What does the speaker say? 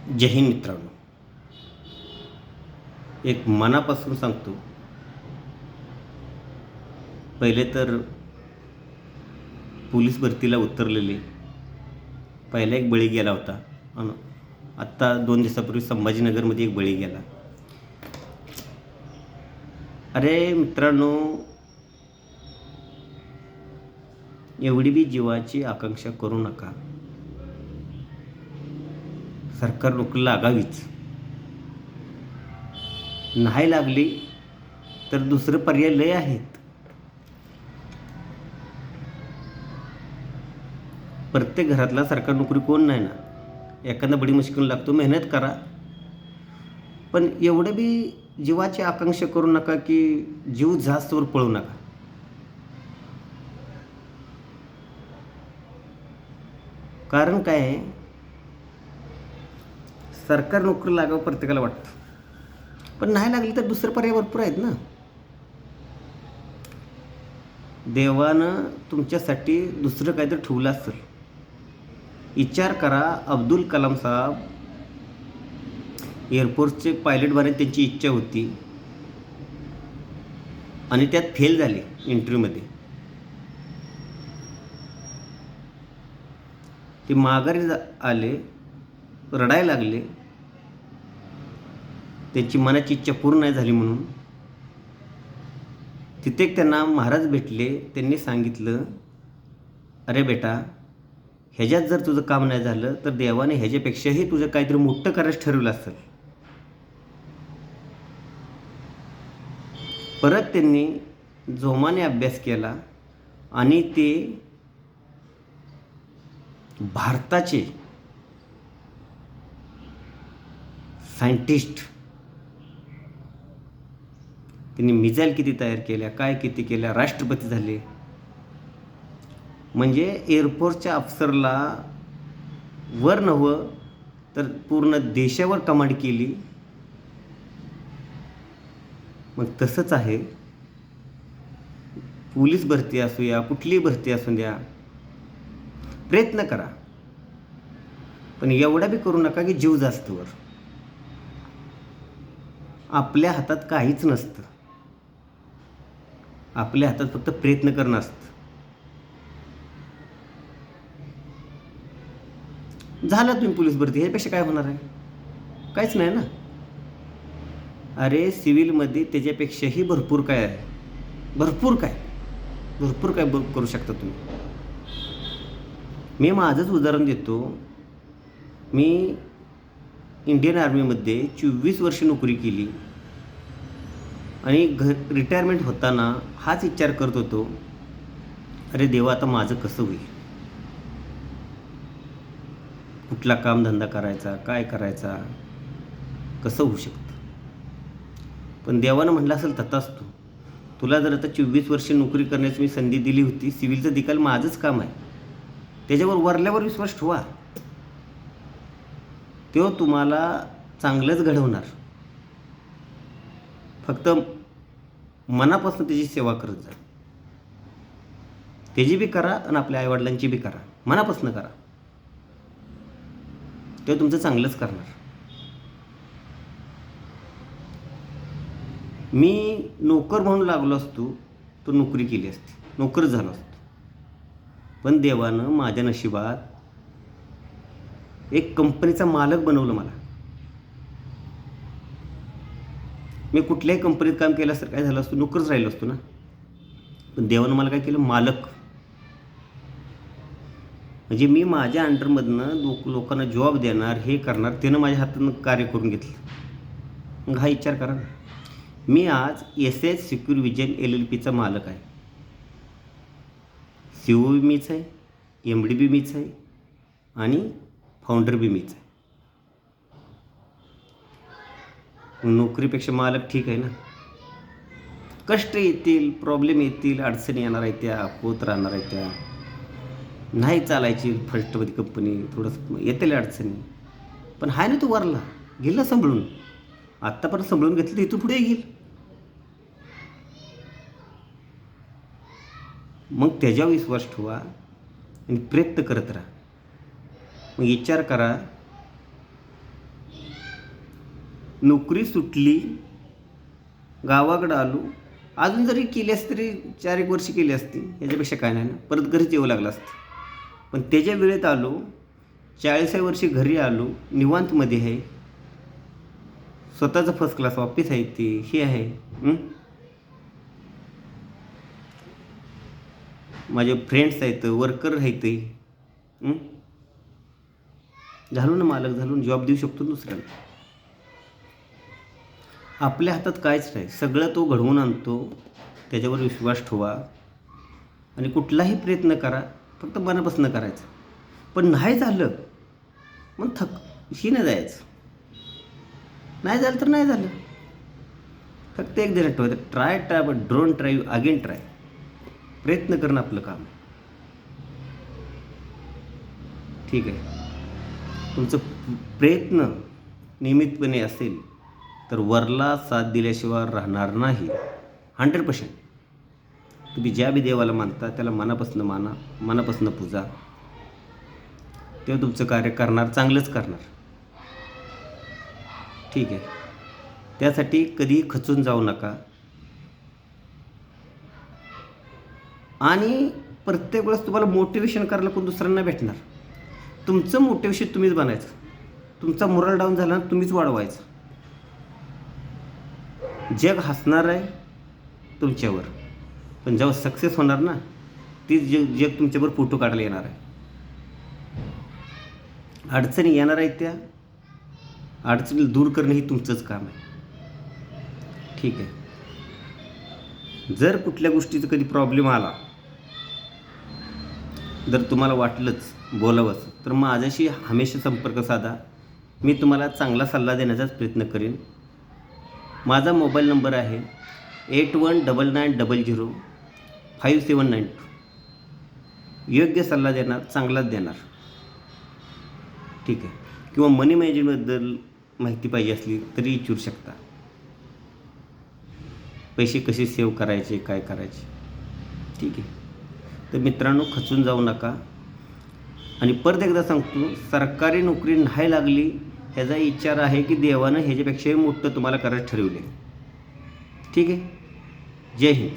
जय हिंद मित्रांनो. एक मनापासून सांगतो, पहिले तर पोलीस भरतीला उतरलेले पहिला एक बळी गेला होता आणि आत्ता 2 दिवसापूर्वी संभाजीनगरमध्ये एक बळी गेला. अरे मित्रांनो, एवढी बी जीवाची आकांक्षा करू नका. सरकार नोकरी लागावीच, नाही लागली तर दुसरं पर्याय लय आहेत. प्रत्येक घरातला सरकारी नोकरी कोण नाही ना. एखादा बडी मुश्किल लागतो, मेहनत करा, पण एवढं बी जीवाची आकांक्षा करू नका की जीव जास्तवर पळू नका. कारण काय आहे, सरकारी नोकरी लागावं प्रत्येकाला वाटतं, पण नाही लागली तर दुसरं पर्याय भरपूर आहेत ना. देवानं तुमच्यासाठी दुसरं काहीतरी ठेवलं असेल. विचार करा, अब्दुल कलाम साहेब एअरफोर्सचे पायलट बनायची त्यांची इच्छा होती आणि त्यात फेल झाले इंटरव्ह्यूमध्ये. ते माघारी आले, रडायला लागले, त्यांची मनाची इच्छा पूर्ण नाही झाली म्हणून. तिथे त्यांना महाराज भेटले. त्यांनी सांगितलं, अरे बेटा, ह्याच्यात जर तुझं काम नाही झालं तर देवाने ह्याच्यापेक्षाही तुझं काहीतरी मोठं करायचं ठरवलं असेल. परत त्यांनी जोमाने अभ्यास केला आणि ते भारताचे सायंटिस्ट, त्यांनी मिसाईल किती तयार केल्या, काय किती केल्या, राष्ट्रपती झाले. म्हणजे एअरफोर्सच्या अफसरला वर नव्हं तर पूर्ण देशावर कमांड केली. मग तसंच आहे, पोलीस भरती असू या कुठलीही भरती असू द्या, प्रयत्न करा, पण एवढा बी करू नका की जीव जास्तवर. आपल्या हातात काहीच नसतं, आपल्या हातात फक्त प्रयत्न करणं असतं. झाला तुम्ही पोलीस भरती, ह्यापेक्षा काय होणार आहे? काहीच नाही ना. अरे सिव्हिलमध्ये त्याच्यापेक्षाही भरपूर काय आहे, भरपूर काय करू शकता तुम्ही. मी माझंच उदाहरण देतो. मी इंडियन आर्मीमध्ये 24 वर्ष नोकरी केली आणि रिटायरमेंट होताना हाच विचार करत होतो, अरे देवा, आता माझं कसं होईल, कुठला कामधंदा करायचा, काय करायचा, कसं होऊ शकतं. पण देवानं म्हटलं असेल तथास्तु. तुला जर आता 24 वर्ष नोकरी करण्याची मी संधी दिली होती, सिव्हिलचं निकाल माझंच काम आहे, त्याच्यावर वरल्यावर विश्वास ठेवा. तो तुम्हाला चांगलंच घडवणार. फक्त मनापासून त्याची सेवा करत जा. त्याची बी करा आणि आपल्या आईवडिलांची बी करा, मनापासून करा. ते तुमचं चांगलंच करणार. मी नोकर म्हणून लागलो असतो तर नोकरी केली असती, नोकर झालो असतो. पण देवानं माझ्या नशिबात एक कंपनीचा मालक बनवलं मला. मी कुठल्याही कंपनीत काम केलं असतं काय झालं असतं, नोकरच राहिलो असतो ना. पण देवानं मला काय केलं, मालक. म्हणजे मी माझ्या अंडरमधनं लोकांना जॉब देणार, हे करणार, त्यानं माझ्या हातानं कार्य करून घेतलं. मग हा विचार करा ना. मी आज SS सिक्युअर विजन LLPचा मालक आहे. CEO बी मीच आहे, MD बी मीच आहे आणि फाउंडर बी मीच आहे. नोकरीपेक्षा मालक ठीक आहे ना. कष्ट येतील, प्रॉब्लेम येतील, अडचणी येणार आहेत, त्या होत राहणार आहेत, त्या नाही चालायची फर्स्टमध्ये कंपनी, थोडंसं येतील अडचणी, पण आहे ना तू वरला, गेला सांभाळून. आत्तापर्यंत सांभाळून घेतलं तर इथून पुढे येईल. मग त्याच्यावर विश्वास ठेवा आणि प्रयत्न करत राहा. मग विचार करा, नोकरी सुटली, गावाकडं आलो, अजून जरी केली असती तरी 4-1 वर्ष केली असती, याच्यापेक्षा काय नाही ना, परत घरीच येऊ लागलं असतं. पण त्याच्या वेळेत आलो, 40व्या वर्षी घरी आलो, निवांतमध्ये आहे, स्वतःचं फर्स्ट क्लास ऑफिस आहे, ते हे आहे, माझे फ्रेंड्स आहेत, वर्कर आहेत, झालो ना मालक, झालो ना, जॉब देऊ शकतो दुसऱ्याला. आपल्या हातात काहीच नाही, सगळं तो घडवून आणतो. त्याच्यावर विश्वास ठेवा आणि कुठलाही प्रयत्न करा, फक्त मनापासून करायचं. पण नाही झालं मग ही नाही जायचं, नाही झालं तर नाही झालं. फक्त एक दिवस ठेवायचं, try but don't try again try. प्रयत्न करणं आपलं काम आहे. ठीक आहे, तुमचं प्रयत्न नियमितपणे असेल तर वरला साथ दिल्याशिवाय राहणार नाही. 100%. तुम्ही ज्या बी देवाला मानता त्याला मनापासून माना, मनापासून पूजा, तेव्हा तुमचं कार्य करणार, चांगलंच करणार. ठीक आहे, त्यासाठी कधीही खचून जाऊ नका. आणि प्रत्येक वेळेस तुम्हाला मोटिवेशन करायला कोण दुसऱ्यांना भेटणार. तुमचं मोटिवेशन तुम्हीच बनायचं. तुमचा मोरल डाऊन झाला तुम्हीच वाढवायचं. जग हसणार आहे तुमच्यावर, पण जेव्हा सक्सेस होणार ना, ती जग तुमच्यावर फोटो काढायला येणार आहे. अडचणी येणार आहेत, त्या अडचणी दूर करणं ही तुमचंच काम आहे. ठीक आहे, जर कुठल्या गोष्टीचा कधी प्रॉब्लेम आला, जर तुम्हाला वाटलंच बोलावंच, तर माझ्याशी हमेशा संपर्क साधा. मी तुम्हाला चांगला सल्ला देण्याचाच प्रयत्न करेन. माझा मोबाईल नंबर आहे 8199005792. योग्य सल्ला देणार, चांगलाच देणार. ठीक आहे, किंवा मनी मॅनेजमेंटबद्दल माहिती पाहिजे असली तरी विचारू शकता. पैसे कसे सेव्ह करायचे, काय करायचे. ठीक आहे, तर मित्रांनो, खचून जाऊ नका. आणि परत एकदा सांगतो, सरकारी नोकरी नाही लागली ह्याचा विचार आहे की देवानं ह्याच्यापेक्षाही मोठं तुम्हाला करायचं ठरवले. ठीक आहे, जय हिंद.